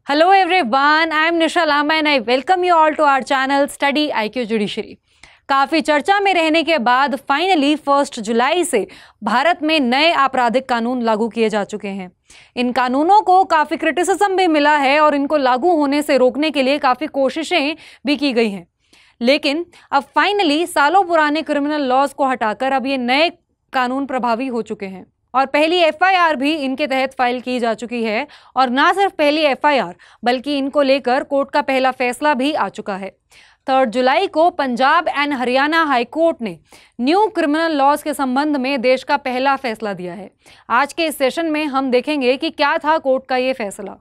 Hello everyone, I am Nisha Lamba and I welcome you all to our channel Study IQ Judiciary। काफ़ी चर्चा में रहने के बाद फाइनली 1 जुलाई से भारत में नए आपराधिक कानून लागू किए जा चुके हैं। इन कानूनों को काफ़ी क्रिटिसिज्म भी मिला है और इनको लागू होने से रोकने के लिए काफ़ी कोशिशें भी की गई हैं। लेकिन अब फाइनली सालों पुराने क्रिमिनल लॉज को हटाकर अब ये नए कानून प्रभावी हो चुके हैं और पहली एफआईआर भी इनके तहत फाइल की जा चुकी है। और ना सिर्फ पहली एफआईआर बल्कि इनको लेकर कोर्ट का पहला फैसला भी आ चुका है। 3 जुलाई को Punjab and Haryana high court ने न्यू क्रिमिनल लॉज के संबंध में देश का पहला फैसला दिया है। आज के इस सेशन में हम देखेंगे कि क्या था कोर्ट का ये फैसला।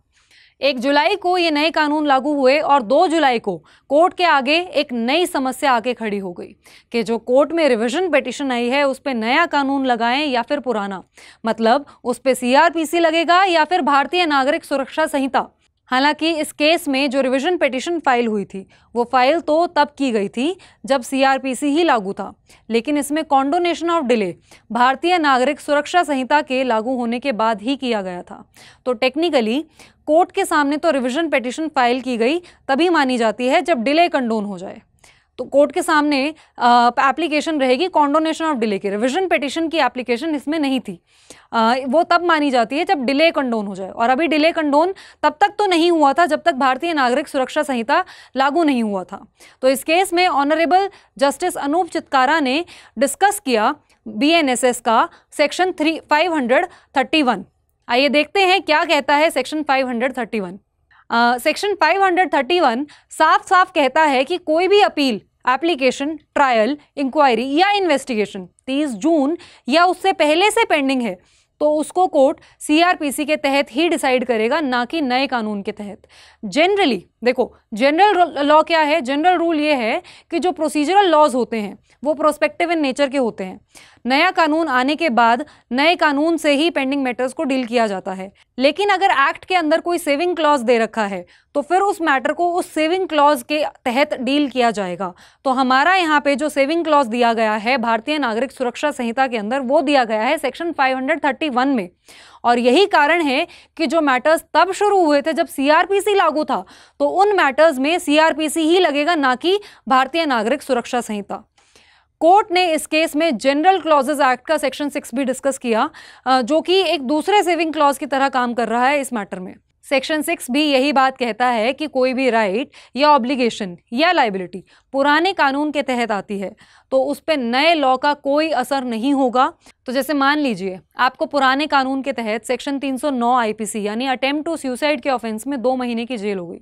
1 जुलाई को ये नए कानून लागू हुए और 2 जुलाई को कोर्ट के आगे एक नई समस्या आके खड़ी हो गई कि जो कोर्ट में रिवीजन पिटीशन आई है उस पर नया कानून लगाएं या फिर पुराना, मतलब उस पर सीआरपीसी लगेगा या फिर भारतीय नागरिक सुरक्षा संहिता। हालांकि इस केस में जो रिवीजन पिटीशन फाइल हुई थी वो फाइल तो तब की गई थी जब सीआरपीसी ही लागू था, लेकिन इसमें कॉन्डोनेशन ऑफ डिले भारतीय नागरिक सुरक्षा संहिता के लागू होने के बाद ही किया गया था। तो टेक्निकली कोर्ट के सामने तो रिवीजन पिटीशन फाइल की गई तभी मानी जाती है जब डिले कंडोन हो जाए। तो कोर्ट के सामने एप्लीकेशन रहेगी कॉन्डोनेशन ऑफ डिले की, रिवीजन पिटीशन की एप्लीकेशन इसमें नहीं थी। वो तब मानी जाती है जब डिले कंडोन हो जाए, और अभी डिले कंडोन तब तक तो नहीं हुआ था जब तक भारतीय नागरिक सुरक्षा संहिता लागू नहीं हुआ था। तो इस केस में ऑनरेबल जस्टिस अनूप चित्कारा ने डिस्कस किया बीएनएसएस का सेक्शन 531। आइए देखते हैं क्या कहता है सेक्शन 531। सेक्शन 531 साफ साफ कहता है कि कोई भी अपील, एप्लीकेशन, ट्रायल, इंक्वायरी या इन्वेस्टिगेशन 30 जून या उससे पहले से पेंडिंग है तो उसको कोर्ट सीआरपीसी के तहत ही डिसाइड करेगा, ना कि नए कानून के तहत। जनरली देखो, जनरल लॉ क्या है? जनरल रूल ये है कि जो प्रोसीजरल लॉज होते हैं वो प्रोस्पेक्टिव इन नेचर के होते हैं। नया कानून आने के बाद नए कानून से ही पेंडिंग मैटर्स को डील किया जाता है। लेकिन अगर एक्ट के अंदर कोई सेविंग क्लॉज दे रखा है तो फिर उस मैटर को उस सेविंग क्लॉज के तहत डील किया जाएगा। तो हमारा यहाँ पे जो सेविंग क्लॉज दिया गया है भारतीय नागरिक सुरक्षा संहिता के अंदर वो दिया गया है सेक्शन 531 में। और यही कारण है कि जो मैटर्स तब शुरू हुए थे जब सीआरपीसी लागू था तो उन मैटर्स में सीआरपीसी ही लगेगा, ना कि भारतीय नागरिक सुरक्षा संहिता। कोर्ट ने इस केस में जनरल क्लॉजेस एक्ट का सेक्शन 6 भी डिस्कस किया, जो कि एक दूसरे सेविंग क्लॉज की तरह काम कर रहा है इस मैटर में। सेक्शन 6 भी यही बात कहता है कि कोई भी राइट या ऑब्लिगेशन या लायबिलिटी पुराने कानून के तहत आती है तो उस पर नए लॉ का कोई असर नहीं होगा। तो जैसे मान लीजिए आपको पुराने कानून के तहत सेक्शन 309 आईपीसी यानी अटेम्प्ट टू सुसाइड के ऑफेंस में 2 महीने की जेल हो गई।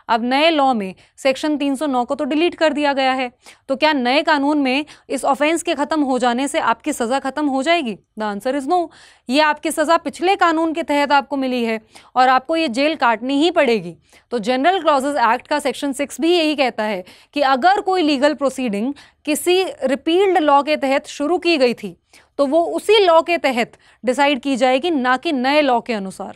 अब नए लॉ में सेक्शन 309 को तो डिलीट कर दिया गया है, तो क्या नए कानून में इस ऑफेंस के खत्म हो जाने से आपकी सज़ा खत्म हो जाएगी? The answer is no. ये आपकी सज़ा पिछले कानून के तहत आपको मिली है और आपको ये जेल काटनी ही पड़ेगी। तो जनरल क्लॉजेस एक्ट का सेक्शन 6 भी यही कहता है कि अगर कोई लीगल प्रोसीडिंग किसी रिपील्ड लॉ के तहत शुरू की गई थी तो वो उसी लॉ के तहत डिसाइड की जाएगी, ना कि नए लॉ के अनुसार।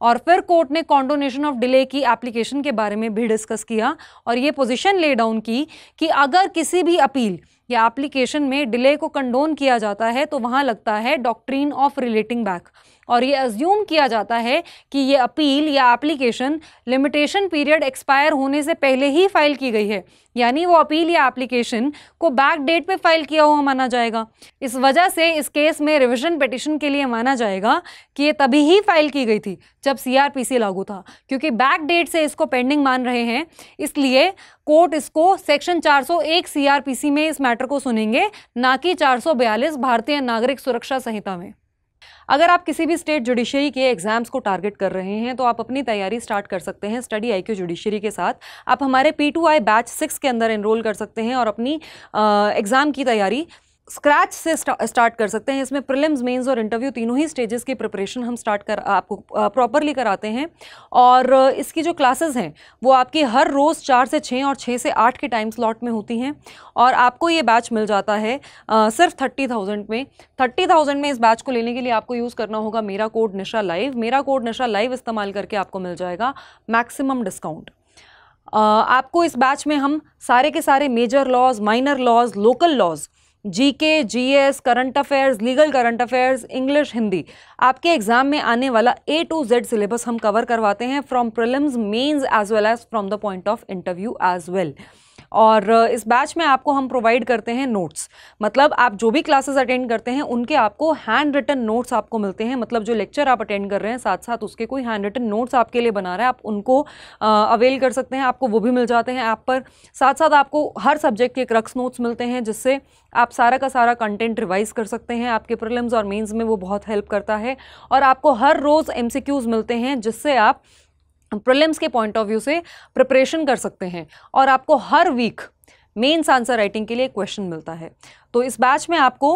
और फिर कोर्ट ने कॉन्डोनेशन ऑफ डिले की एप्लीकेशन के बारे में भी डिस्कस किया और ये पोजीशन ले डाउन की कि अगर किसी भी अपील या एप्लीकेशन में डिले को कंडोन किया जाता है तो वहाँ लगता है डॉक्ट्रिन ऑफ रिलेटिंग बैक, और ये अज्यूम किया जाता है कि ये अपील या एप्लीकेशन लिमिटेशन पीरियड एक्सपायर होने से पहले ही फाइल की गई है, यानी वो अपील या एप्लीकेशन को बैक डेट पे फाइल किया हुआ माना जाएगा। इस वजह से इस केस में रिवीजन पिटीशन के लिए माना जाएगा कि ये तभी ही फाइल की गई थी जब सीआरपीसी लागू था, क्योंकि बैक डेट से इसको पेंडिंग मान रहे हैं। इसलिए कोर्ट इसको सेक्शन 401 सीआरपीसी में इस मैटर को सुनेंगे, ना कि 442 भारतीय नागरिक सुरक्षा संहिता में। अगर आप किसी भी स्टेट जुडिशरी के एग्जाम्स को टारगेट कर रहे हैं तो आप अपनी तैयारी स्टार्ट कर सकते हैं स्टडी IQ जुडिशरी के साथ। आप हमारे P2I बैच 6 के अंदर एनरोल कर सकते हैं और अपनी एग्ज़ाम की तैयारी स्क्रैच से स्टार्ट कर सकते हैं। इसमें प्रीलिम्स, मेंस और इंटरव्यू तीनों ही स्टेजेस की प्रिपरेशन हम आपको प्रॉपरली कराते हैं। और इसकी जो क्लासेस हैं वो आपकी हर रोज़ 4 से 6 और 6 से 8 के टाइम स्लॉट में होती हैं। और आपको ये बैच मिल जाता है सिर्फ 30,000 में। 30,000 में इस बैच को लेने के लिए आपको यूज़ करना होगा मेरा कोड निशा लाइव। मेरा कोड निशा लाइव इस्तेमाल करके आपको मिल जाएगा मैक्सिमम डिस्काउंट। आपको इस बैच में हम सारे के सारे major laws, minor laws, local laws GK, GS, current affairs, legal current affairs, English, Hindi, आपके एग्जाम में आने वाला A to Z सिलेबस हम कवर करवाते हैं from prelims, mains as well as from the point of interview as well. और इस batch में आपको हम प्रोवाइड करते हैं नोट्स, मतलब आप जो भी क्लासेस अटेंड करते हैं उनके आपको हैंड रिटन नोट्स आपको मिलते हैं, मतलब जो लेक्चर आप अटेंड कर रहे हैं साथ साथ उसके कोई हैंड रिटन नोट्स आपके लिए बना रहा है, आप उनको अवेल कर सकते हैं, आपको वो भी मिल जाते हैं ऐप पर। साथ साथ आपको हर सब्जेक्ट के क्रक्स नोट्स मिलते हैं जिससे आप सारा का सारा कंटेंट रिवाइज कर सकते हैं, आपके प्रीलिम्स और मेंस में वो बहुत हेल्प करता है। और आपको हर रोज़ MCQs मिलते हैं जिससे आप प्रीलिम्स के पॉइंट ऑफ व्यू से प्रिपरेशन कर सकते हैं, और आपको हर वीक मेंस आंसर राइटिंग के लिए क्वेश्चन मिलता है। तो इस बैच में आपको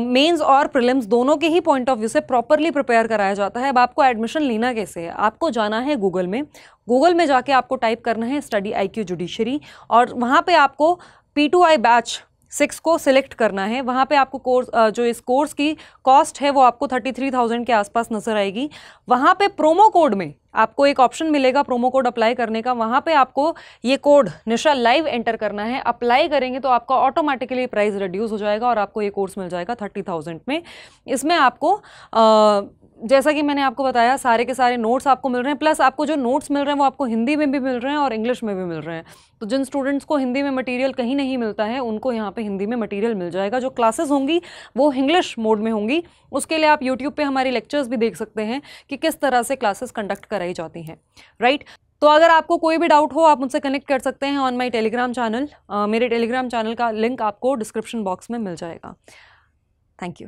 मेंस और प्रीलिम्स दोनों के ही पॉइंट ऑफ व्यू से प्रॉपरली प्रिपेयर कराया जाता है। अब आपको एडमिशन लेना कैसे है, आपको जाना है गूगल में जाके आपको टाइप करना है स्टडी IQ जुडिशरी, और वहाँ पे आपको P2I बैच 6 को सिलेक्ट करना है। वहाँ पे आपको कोर्स जो इस कोर्स की कॉस्ट है वो आपको 33,000 के आसपास नजर आएगी। वहाँ पे प्रोमो कोड में आपको एक ऑप्शन मिलेगा प्रोमो कोड अप्लाई करने का, वहाँ पे आपको ये कोड निशा लाइव एंटर करना है। अप्लाई करेंगे तो आपका ऑटोमेटिकली प्राइस रिड्यूस हो जाएगा और आपको ये कोर्स मिल जाएगा 30,000 में। इसमें आपको जैसा कि मैंने आपको बताया सारे के सारे नोट्स आपको मिल रहे हैं, प्लस आपको जो नोट्स मिल रहे हैं वो आपको हिंदी में भी मिल रहे हैं और इंग्लिश में भी मिल रहे हैं। तो जिन स्टूडेंट्स को हिंदी में मटेरियल कहीं नहीं मिलता है उनको यहाँ पे हिंदी में मटेरियल मिल जाएगा। जो क्लासेस होंगी वो इंग्लिश मोड में होंगी, उसके लिए आप यूट्यूब पे हमारी लेक्चर्स भी देख सकते हैं कि किस तरह से क्लासेस कंडक्ट कराई जाती हैं, राइट। तो अगर आपको कोई भी डाउट हो आप मुझसे कनेक्ट कर सकते हैं ऑन माई टेलीग्राम चैनल। मेरे टेलीग्राम चैनल का लिंक आपको डिस्क्रिप्शन बॉक्स में मिल जाएगा। Thank you.